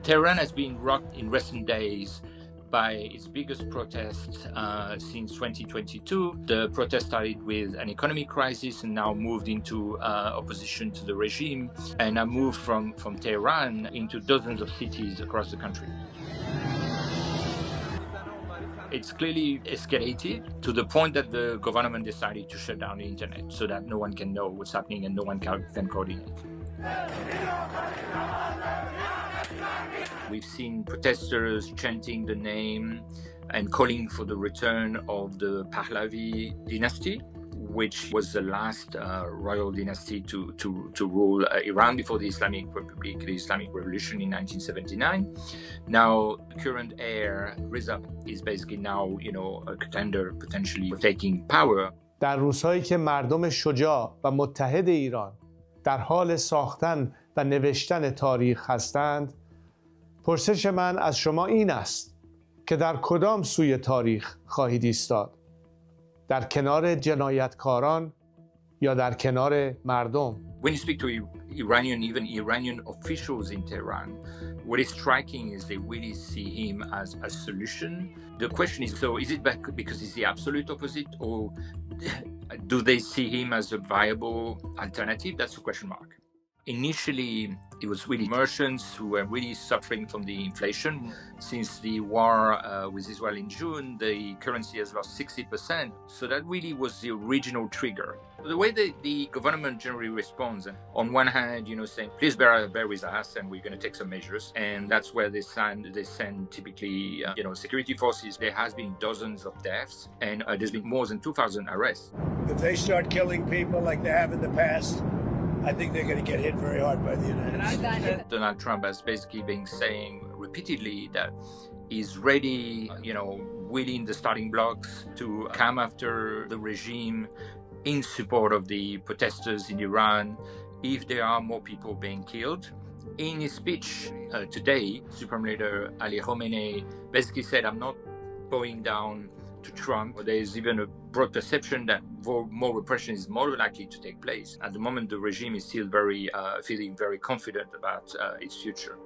Tehran has been rocked in recent days by its biggest protest since 2022. The protest started with an economic crisis and now moved into opposition to the regime, and have moved from Tehran into dozens of cities across the country. It's clearly escalated to the point that the government decided to shut down the internet so that no one can know what's happening and no one can coordinate. We've seen protesters chanting the name and calling for the return of the Pahlavi dynasty, which was the last royal dynasty to rule Iran before the Islamic Republic, the Islamic Revolution in 1979. Now, the current heir, Reza, is basically now, a contender potentially for taking power. در روزهایی که مردم شجاع و متحد ایران در حال ساختن و نوشتن تاریخ هستند، پرسش من از شما این است که در کدام سوی تاریخ خواهید ایستاد؟ در کنار جنایتکاران یا در کنار مردم؟ When you speak to even Iranian officials in Tehran, what is striking is they really see him as a solution. The question is, so is it because he's the absolute opposite, or do they see him as a viable alternative? That's a question mark. Initially, it was really merchants who were really suffering from the inflation. Since the war with Israel in June, the currency has lost 60%. So that really was the original trigger. The way the government generally responds, on one hand, saying, please bear with us and we're going to take some measures. And that's where they send typically, security forces. There has been dozens of deaths and there's been more than 2,000 arrests. If they start killing people like they have in the past, I think they're going to get hit very hard by the United States. Donald Trump has basically been saying repeatedly that he's ready, wheeling the starting blocks to come after the regime in support of the protesters in Iran if there are more people being killed. In his speech today, Supreme Leader Ali Khamenei basically said, I'm not bowing down to Trump. There's even a broad perception that more repression is more likely to take place. At the moment, the regime is still feeling very confident about its future.